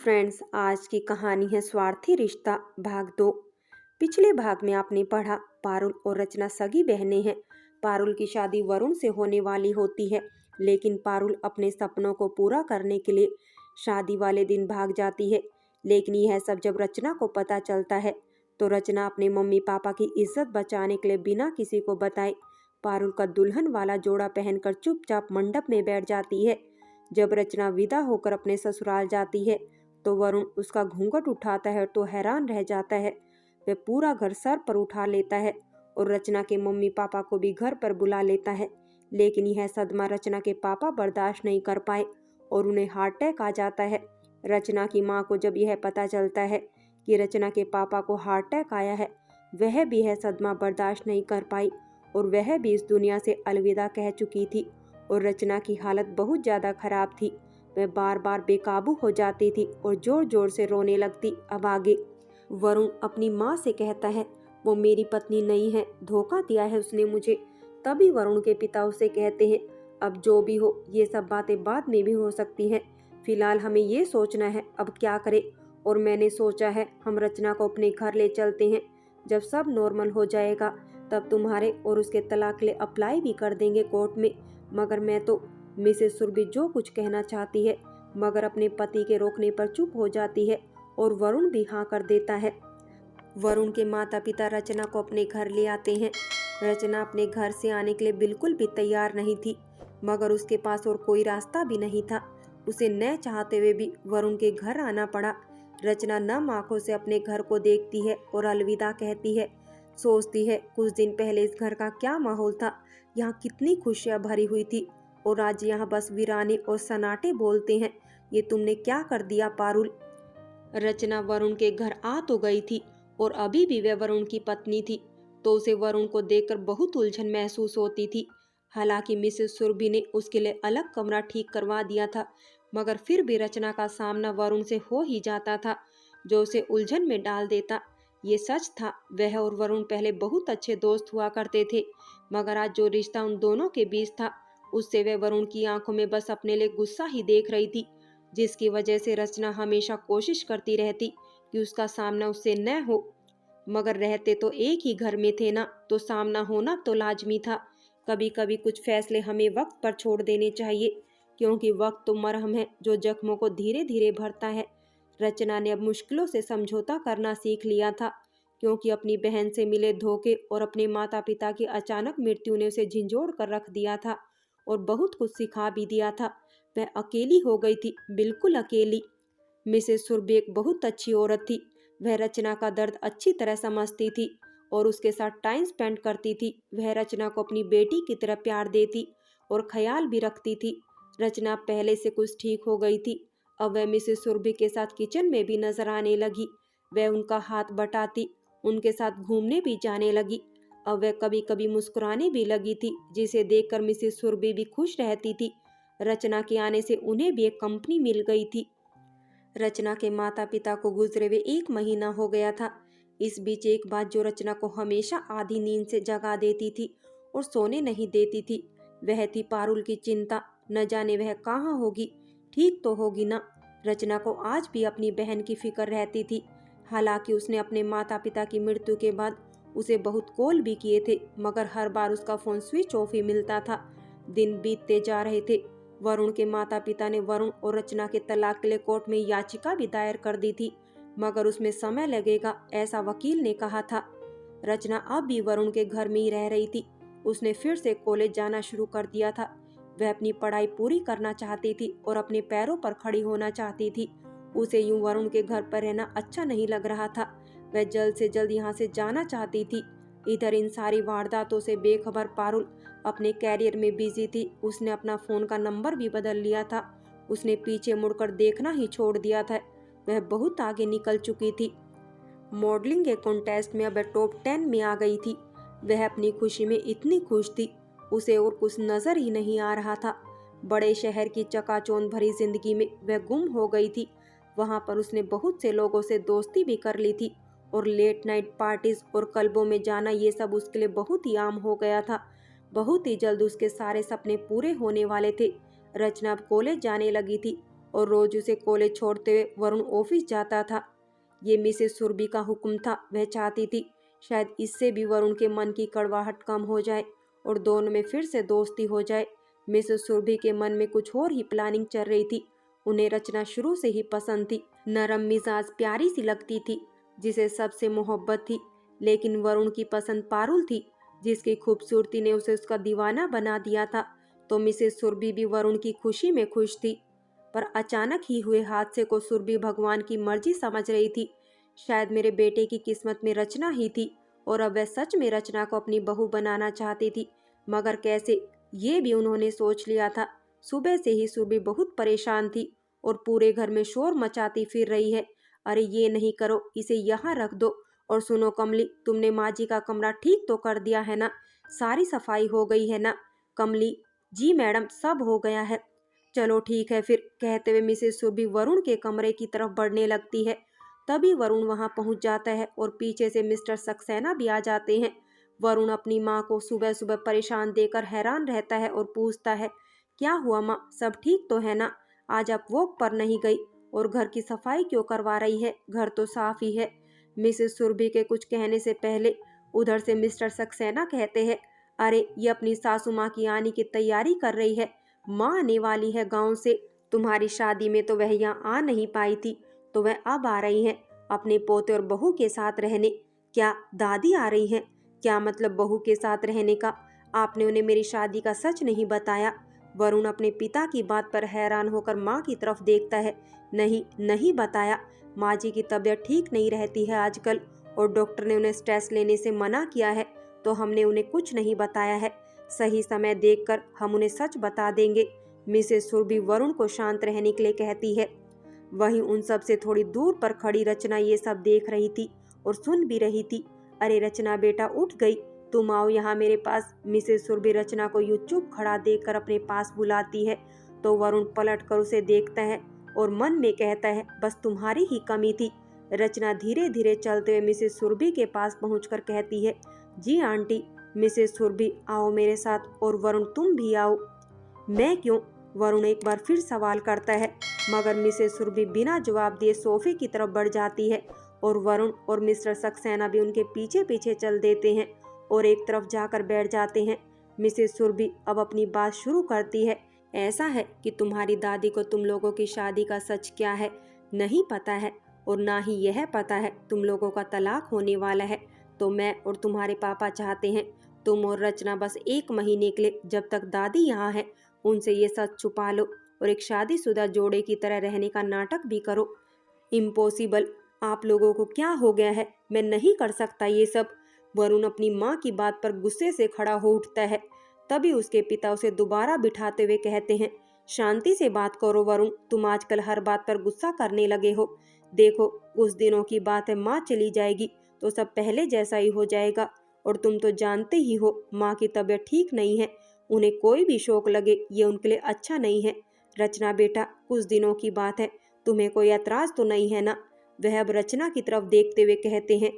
Friends, आज की कहानी है स्वार्थी रिश्ता भाग 2। पिछले भाग में आपने पढ़ा पारुल और रचना सगी बहनें हैं। पारुल की शादी वरुण से होने वाली होती है, लेकिन पारुल अपने सपनों को पूरा करने के लिए शादी वाले दिन भाग जाती है। लेकिन यह सब जब रचना को पता चलता है तो रचना अपने मम्मी पापा की इज्जत बचाने के लिए बिना किसी को बताए पारुल का दुल्हन वाला जोड़ा पहनकर चुपचाप मंडप में बैठ जाती है। जब रचना विदा होकर अपने ससुराल जाती है तो वरुण उसका घूंघट उठाता है तो हैरान रह जाता है। वह पूरा घर सर पर उठा लेता है और रचना के मम्मी पापा को भी घर पर बुला लेता है। लेकिन यह सदमा रचना के पापा बर्दाश्त नहीं कर पाए और उन्हें हार्ट अटैक आ जाता है। रचना की माँ को जब यह पता चलता है कि रचना के पापा को हार्ट अटैक आया है, वह भी यह सदमा बर्दाश्त नहीं कर पाई और वह भी इस दुनिया से अलविदा कह चुकी थी और रचना की हालत बहुत ज़्यादा खराब थी। वह बार बार बेकाबू हो जाती थी और जोर जोर से रोने लगती। अब आगे वरुण अपनी माँ से कहता है वो मेरी पत्नी नहीं है, धोखा दिया है उसने मुझे। तभी वरुण के पिता उसे कहते हैं अब जो भी हो ये सब बातें बाद में भी हो सकती हैं, फिलहाल हमें ये सोचना है अब क्या करें। और मैंने सोचा है हम रचना को अपने घर ले चलते हैं, जब सब नॉर्मल हो जाएगा तब तुम्हारे और उसके तलाक के लिए अप्लाई भी कर देंगे कोर्ट में। मगर मैं तो मिसेस सुरभि जो कुछ कहना चाहती है मगर अपने पति के रोकने पर चुप हो जाती है और वरुण भी हाँ कर देता है। वरुण के माता पिता रचना को अपने घर ले आते हैं। रचना अपने घर से आने के लिए बिल्कुल भी तैयार नहीं थी, मगर उसके पास और कोई रास्ता भी नहीं था। उसे न चाहते हुए भी वरुण के घर आना पड़ा। रचना नम आंखों से अपने घर को देखती है और अलविदा कहती है। सोचती है कुछ दिन पहले इस घर का क्या माहौल था, यहाँ कितनी खुशियाँ भरी हुई थी और आज यहाँ बस वीराने और सन्नाटे बोलते हैं। ये तुमने क्या कर दिया पारुल। रचना वरुण के घर आ तो गई थी और अभी भी वह वरुण की पत्नी थी, तो उसे वरुण को देखकर बहुत उलझन महसूस होती थी। हालांकि मिसेस सुरभि ने उसके लिए अलग कमरा ठीक करवा दिया था, मगर फिर भी रचना का सामना वरुण से हो ही जाता था, जो उसे उलझन में डाल देता। ये सच था, वह और वरुण पहले बहुत अच्छे दोस्त हुआ करते थे, मगर आज जो रिश्ता उन दोनों के बीच था उससे वह वरुण की आंखों में बस अपने लिए गुस्सा ही देख रही थी, जिसकी वजह से रचना हमेशा कोशिश करती रहती कि उसका सामना उससे न हो। मगर रहते तो एक ही घर में थे ना, तो सामना होना तो लाजमी था। कभी कभी कुछ फैसले हमें वक्त पर छोड़ देने चाहिए, क्योंकि वक्त तो मरहम है जो जख्मों को धीरे धीरे भरता है। रचना ने अब मुश्किलों से समझौता करना सीख लिया था, क्योंकि अपनी बहन से मिले धोखे और अपने माता पिता की अचानक मृत्यु ने उसे झिंझोड़ कर रख दिया था और बहुत कुछ सिखा भी दिया था। वह अकेली हो गई थी, बिल्कुल अकेली। मिसेस सुरभि एक बहुत अच्छी औरत थी। वह रचना का दर्द अच्छी तरह समझती थी और उसके साथ टाइम स्पेंड करती थी। वह रचना को अपनी बेटी की तरह प्यार देती और ख्याल भी रखती थी। रचना पहले से कुछ ठीक हो गई थी। अब वह मिसेस सुरभि के साथ किचन में भी नजर आने लगी। वह उनका हाथ बटाती, उनके साथ घूमने भी जाने लगी। अब वह कभी कभी मुस्कुराने भी लगी थी, जिसे देखकर मिसेस सुरभि भी खुश रहती थी। रचना के आने से उन्हें भी एक कंपनी मिल गई थी। रचना के माता पिता को गुजरे हुए 1 महीना हो गया था। इस बीच एक बात जो रचना को हमेशा आधी नींद से जगा देती थी और सोने नहीं देती थी, वह थी पारुल की चिंता। न जाने वह कहाँ होगी, ठीक तो होगी ना। रचना को आज भी अपनी बहन की फिक्र रहती थी। हालांकि उसने अपने माता पिता की मृत्यु के बाद उसे बहुत कॉल भी किए थे, मगर हर बार उसका फोन स्विच ऑफ ही मिलता था। दिन बीतते जा रहे थे। वरुण के माता पिता ने वरुण और रचना के तलाक के लिए कोर्ट में याचिका भी दायर कर दी थी, मगर उसमें समय लगेगा, ऐसा वकील ने कहा था। रचना अब भी वरुण के घर में ही रह रही थी। उसने फिर से कॉलेज जाना शुरू कर दिया था। वह अपनी पढ़ाई पूरी करना चाहती थी और अपने पैरों पर खड़ी होना चाहती थी। उसे यूं वरुण के घर पर रहना अच्छा नहीं लग रहा था। वह जल्द से जल्द यहाँ से जाना चाहती थी। इधर इन सारी वारदातों से बेखबर पारुल अपने कैरियर में बिजी थी। उसने अपना फोन का नंबर भी बदल लिया था। उसने पीछे मुड़कर देखना ही छोड़ दिया था। वह बहुत आगे निकल चुकी थी। मॉडलिंग के कॉन्टेस्ट में अब टॉप 10 में आ गई थी। वह अपनी खुशी में इतनी खुश थी, उसे और कुछ नजर ही नहीं आ रहा था। बड़े शहर की चकाचौंध भरी जिंदगी में वह गुम हो गई थी। वहां पर उसने बहुत से लोगों से दोस्ती भी कर ली थी और लेट नाइट पार्टीज और क्लबों में जाना, ये सब उसके लिए बहुत ही आम हो गया था। बहुत ही जल्द उसके सारे सपने पूरे होने वाले थे। रचना अब कॉलेज जाने लगी थी और रोज उसे कॉलेज छोड़ते हुए वरुण ऑफिस जाता था। ये मिसेस सुरभि का हुक्म था। वह चाहती थी शायद इससे भी वरुण के मन की कड़वाहट कम हो जाए और दोनों में फिर से दोस्ती हो जाए। मिसेस सुरभि के मन में कुछ और ही प्लानिंग चल रही थी। उन्हें रचना शुरू से ही पसंद थी। नरम मिजाज, प्यारी सी लगती थी, जिसे सबसे मोहब्बत थी। लेकिन वरुण की पसंद पारुल थी, जिसकी खूबसूरती ने उसे उसका दीवाना बना दिया था। तो मिसेस सुरभि भी वरुण की खुशी में खुश थी। पर अचानक ही हुए हादसे को सुरभि भगवान की मर्जी समझ रही थी। शायद मेरे बेटे की किस्मत में रचना ही थी और अब वह सच में रचना को अपनी बहू बनाना चाहती थी। मगर कैसे, ये भी उन्होंने सोच लिया था। सुबह से ही सुरभि बहुत परेशान थी और पूरे घर में शोर मचाती फिर रही है। अरे ये नहीं करो, इसे यहाँ रख दो। और सुनो कमली, तुमने माँ जी का कमरा ठीक तो कर दिया है ना? सारी सफाई हो गई है ना? कमली, जी मैडम, सब हो गया है। चलो ठीक है फिर, कहते हुए मिसेस सुरभि वरुण के कमरे की तरफ बढ़ने लगती है। तभी वरुण वहां पहुंच जाता है और पीछे से मिस्टर सक्सेना भी आ जाते हैं। वरुण अपनी माँ को सुबह सुबह परेशान देकर हैरान रहता है और पूछता है, क्या हुआ माँ, सब ठीक तो है ना? आज आप वॉक पर नहीं गई और घर की सफाई क्यों करवा रही है? घर तो साफ ही है। मिसेस सुरभि के कुछ कहने से पहले उधर से मिस्टर सक्सेना कहते हैं, अरे ये अपनी सासू माँ की आने की तैयारी कर रही है। माँ आने वाली है गांव से। तुम्हारी शादी में तो वह यहाँ आ नहीं पाई थी, तो वह अब आ रही है अपने पोते और बहू के साथ रहने। क्या दादी आ रही हैं? क्या मतलब बहू के साथ रहने का? आपने उन्हें मेरी शादी का सच नहीं बताया। वरुण अपने पिता की बात पर हैरान होकर माँ की तरफ देखता है। नहीं, नहीं बताया। माँ जी की तबीयत ठीक नहीं रहती है आजकल और डॉक्टर ने उन्हें स्ट्रेस लेने से मना किया है, तो हमने उन्हें कुछ नहीं बताया है। सही समय देखकर हम उन्हें सच बता देंगे। मिसेस सुरभि वरुण को शांत रहने के लिए कहती है। वहीं उन सब से थोड़ी दूर पर खड़ी रचना ये सब देख रही थी और सुन भी रही थी। अरे रचना बेटा, उठ गई, तुम आओ यहाँ मेरे पास। मिसेस सुरभि रचना को यूं चुप खड़ा देखकर अपने पास बुलाती है तो वरुण पलट कर उसे देखता है और मन में कहता है, बस तुम्हारी ही कमी थी। रचना धीरे धीरे चलते हुए मिसेस सुरभि के पास पहुंचकर कहती है, जी आंटी। मिसेस सुरभि, आओ मेरे साथ, और वरुण तुम भी आओ। मैं क्यों? वरुण एक बार फिर सवाल करता है, मगर मिसेस सुरभि बिना जवाब दिए सोफे की तरफ बढ़ जाती है और वरुण और मिस्टर सक्सेना भी उनके पीछे पीछे चल देते हैं और एक तरफ जाकर बैठ जाते हैं। मिसेस सुरभि अब अपनी बात शुरू करती है, ऐसा है कि तुम्हारी दादी को तुम लोगों की शादी का सच क्या है नहीं पता है, और ना ही यह पता है तुम लोगों का तलाक होने वाला है। तो मैं और तुम्हारे पापा चाहते हैं तुम और रचना बस 1 महीने के लिए, जब तक दादी यहाँ है, उनसे ये सच छुपा लो और एक शादीशुदा जोड़े की तरह रहने का नाटक भी करो। इम्पॉसिबल, आप लोगों को क्या हो गया है? मैं नहीं कर सकता ये सब। वरुण अपनी माँ की बात पर गुस्से से खड़ा हो उठता है। तभी उसके पिता उसे दोबारा बिठाते हुए कहते हैं, शांति से बात करो वरुण, तुम आजकल हर बात पर गुस्सा करने लगे हो। देखो, कुछ दिनों की बात है, माँ चली जाएगी तो सब पहले जैसा ही हो जाएगा। और तुम तो जानते ही हो माँ की तबीयत ठीक नहीं है, उन्हें कोई भी शौक लगे ये उनके लिए अच्छा नहीं है। रचना बेटा, कुछ दिनों की बात है, तुम्हें कोई एतराज तो नहीं है ना? वह अब रचना की तरफ देखते हुए कहते हैं।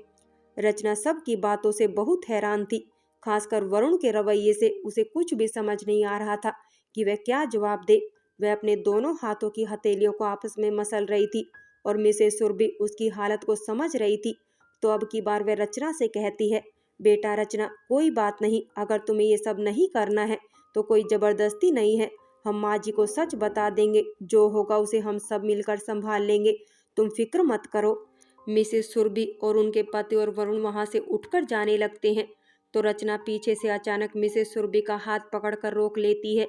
रचना सब की बातों से बहुत हैरान थी, खासकर वरुण के रवैये से उसे कुछ भी समझ नहीं आ रहा था कि वह क्या जवाब दे। वह अपने दोनों हाथों की हथेलियों को आपस में मसल रही थी और मिसेस सुरभि उसकी हालत को समझ रही थी। तो अब की बार वह रचना से कहती है, बेटा रचना, कोई बात नहीं, अगर तुम्हें ये सब नहीं करना है तो कोई जबरदस्ती नहीं है। हम माँ जी को सच बता देंगे, जो होगा उसे हम सब मिलकर संभाल लेंगे, तुम फिक्र मत करो। मिसेस सुरभि और उनके पति और वरुण वहां से उठकर जाने लगते हैं तो रचना पीछे से अचानक मिसेस सुरभि का हाथ पकड़कर रोक लेती है।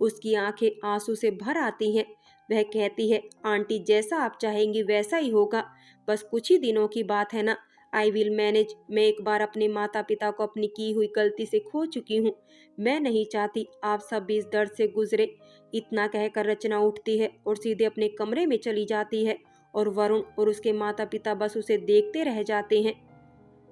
उसकी आंखें आंसू से भर आती हैं। वह कहती है, आंटी, जैसा आप चाहेंगी वैसा ही होगा, बस कुछ ही दिनों की बात है ना। I will manage. मैं एक बार अपने माता पिता को अपनी की हुई गलती से खो चुकी हूँ। मैं नहीं चाहती आप सब भी इस दर्द से गुजरे। इतना कहकर रचना उठती है और सीधे अपने कमरे में चली जाती है और वरुण और उसके माता पिता बस उसे देखते रह जाते हैं।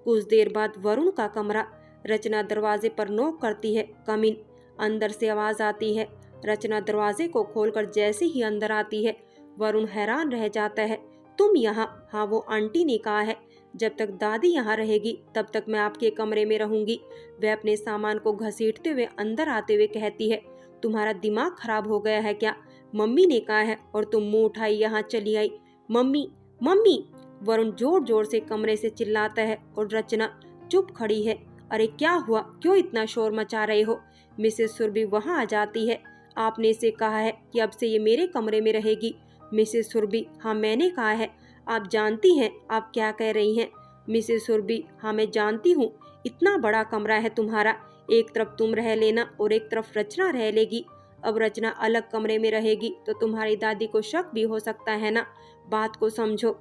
कुछ देर बाद वरुण का कमरा। रचना दरवाजे पर नॉक करती है, कम इन। अंदर से आवाज आती है। रचना दरवाजे को खोलकर जैसे ही अंदर आती है, वरुण हैरान रह जाता है, तुम यहाँ? हाँ, वो आंटी ने कहा है जब तक दादी यहाँ रहेगी तब तक मैं आपके कमरे में रहूंगी। वह अपने सामान को घसीटते हुए अंदर आते हुए कहती है, तुम्हारा दिमाग खराब हो गया है क्या? मम्मी ने कहा है और तुम मुंह उठाई यहाँ चली आई। मम्मी मम्मी, वरुण जोर जोर से कमरे से चिल्लाता है और रचना चुप खड़ी है। अरे क्या हुआ, क्यों इतना शोर मचा रहे हो? मिसेस सुरभि वहाँ आ जाती है। आपने इसे कहा है कि अब से ये मेरे कमरे में रहेगी। मिसेस सुरभि, हाँ मैंने कहा है। आप जानती हैं आप क्या कह रही हैं? मिसेस सुरभि, हाँ मैं जानती हूँ, इतना बड़ा कमरा है तुम्हारा, एक तरफ तुम रह लेना और एक तरफ रचना रह लेगी। अब रचना अलग कमरे में रहेगी तो तुम्हारी दादी को शक भी हो सकता है ना, बात को समझो।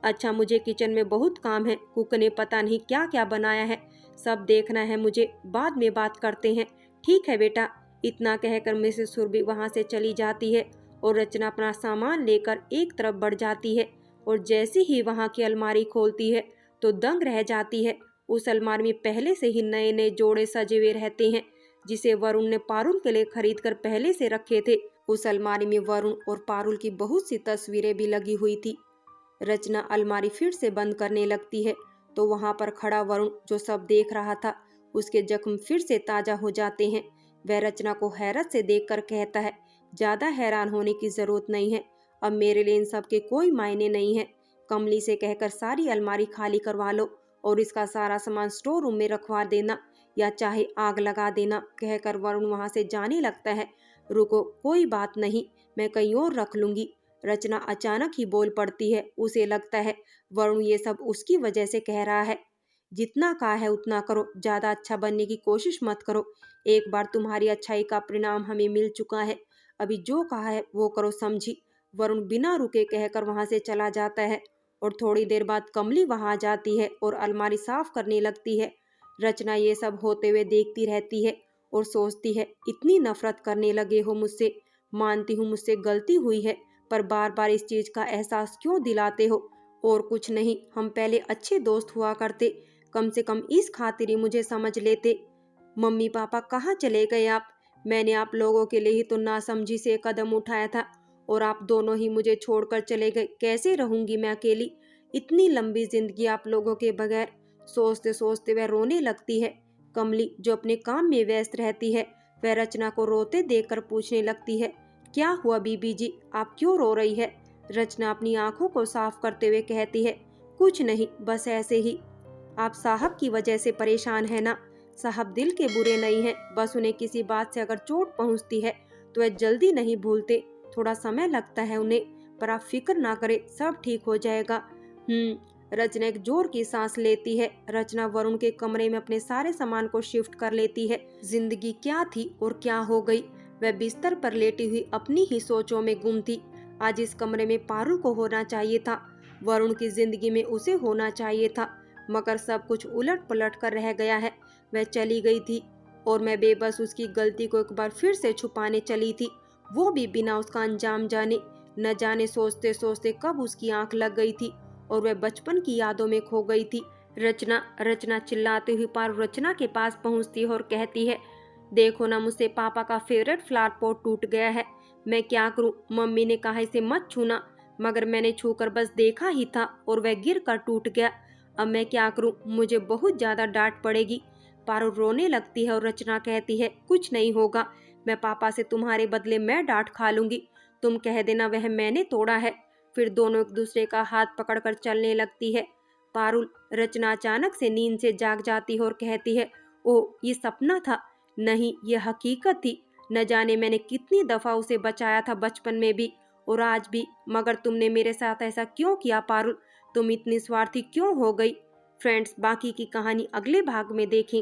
अच्छा, मुझे किचन में बहुत काम है, कुक ने पता नहीं क्या क्या बनाया है, सब देखना है मुझे, बाद में बात करते हैं। ठीक है बेटा। इतना कहकर मिसेस सुरभि वहाँ से चली जाती है और रचना अपना सामान लेकर एक तरफ बढ़ जाती है और जैसे ही वहाँ की अलमारी खोलती है तो दंग रह जाती है। उस अलमारी में पहले से ही नए नए जोड़े सजे हुए रहते हैं जिसे वरुण ने पारुल के लिए खरीद कर पहले से रखे थे। उस अलमारी में वरुण और पारुल की बहुत सी तस्वीरें भी लगी हुई थी। रचना अलमारी फिर से बंद करने लगती है तो वहाँ पर खड़ा वरुण जो सब देख रहा था, उसके जख्म फिर से ताजा हो जाते हैं। वह रचना को हैरत से देखकर कहता है, ज्यादा हैरान होने की जरूरत नहीं है, अब मेरे लिए इन सब के कोई मायने नहीं है। कमली से कहकर सारी अलमारी खाली करवा लो और इसका सारा सामान स्टोर रूम में रखवा देना या चाहे आग लगा देना, कहकर वरुण वहां से जाने लगता है। रुको, कोई बात नहीं, मैं कहीं और रख लूंगी। रचना अचानक ही बोल पड़ती है। उसे लगता है वरुण ये सब उसकी वजह से कह रहा है। जितना कहा है उतना करो, ज्यादा अच्छा बनने की कोशिश मत करो। एक बार तुम्हारी अच्छाई का परिणाम हमें मिल चुका है, अभी जो कहा है वो करो, समझी? वरुण बिना रुके कहकर वहां से चला जाता है और थोड़ी देर बाद कमली वहां आ जाती है और अलमारी साफ करने लगती है। रचना ये सब होते हुए देखती रहती है और सोचती है, इतनी नफरत करने लगे हो मुझसे, मानती हूँ मुझसे गलती हुई है, पर बार बार इस चीज का एहसास क्यों दिलाते हो? और कुछ नहीं, हम पहले अच्छे दोस्त हुआ करते, कम से कम इस खातिर ही मुझे समझ लेते। मम्मी पापा कहाँ चले गए आप? मैंने आप लोगों के लिए ही तो नासमझी से कदम उठाया था और आप दोनों ही मुझे छोड़कर चले गए। कैसे रहूंगी मैं अकेली, इतनी लंबी जिंदगी आप लोगों के बगैर? सोचते सोचते वह रोने लगती है। कमली जो अपने काम में व्यस्त रहती है, वह रचना को रोते देखकर पूछने लगती है, क्या हुआ बीबी जी, आप क्यों रो रही है? रचना अपनी आंखों को साफ करते हुए कहती है, कुछ नहीं, बस ऐसे ही। आप साहब की वजह से परेशान है ना? साहब दिल के बुरे नहीं हैं, बस उन्हें किसी बात से अगर चोट पहुंचती है तो वह जल्दी नहीं भूलते, थोड़ा समय लगता है उन्हें, पर आप फिक्र ना करें, सब ठीक हो जाएगा। रचना एक जोर की सांस लेती है। रचना वरुण के कमरे में अपने सारे सामान को शिफ्ट कर लेती है। जिंदगी क्या थी और क्या हो गई, वह बिस्तर पर लेटी हुई अपनी ही सोचों में गुम थी। आज इस कमरे में पारुल को होना चाहिए था, वरुण की जिंदगी में उसे होना चाहिए था, मगर सब कुछ उलट पलट कर रह गया है। वह चली गई थी और मैं बेबस उसकी गलती को एक बार फिर से छुपाने चली थी, वो भी बिना उसका अंजाम जाने। न जाने सोचते सोचते कब उसकी आंख लग गई थी और वह बचपन की यादों में खो गई थी। रचना चिल्लाती हुई पारुल रचना के पास पहुंचती है और कहती है, देखो ना, मुझसे पापा का फेवरेट फ्लावर पॉट टूट गया है, मैं क्या करूं? मम्मी ने कहा इसे मत छूना, मगर मैंने छूकर बस देखा ही था और वह गिर कर टूट गया। अब मैं क्या करूं? मुझे बहुत ज्यादा डांट पड़ेगी। पारुल रोने लगती है और रचना कहती है, कुछ नहीं होगा, मैं पापा से तुम्हारे बदले मैं डांट खा लूंगी, तुम कह देना वह मैंने तोड़ा है। फिर दोनों एक दूसरे का हाथ पकड़कर चलने लगती है। पारुल, रचना अचानक से नींद से जाग जाती है और कहती है, ओह ये सपना था, नहीं ये हकीकत थी। न जाने मैंने कितनी दफा उसे बचाया था बचपन में भी और आज भी, मगर तुमने मेरे साथ ऐसा क्यों किया पारुल? तुम इतनी स्वार्थी क्यों हो गई? फ्रेंड्स, बाकी की कहानी अगले भाग में देखें।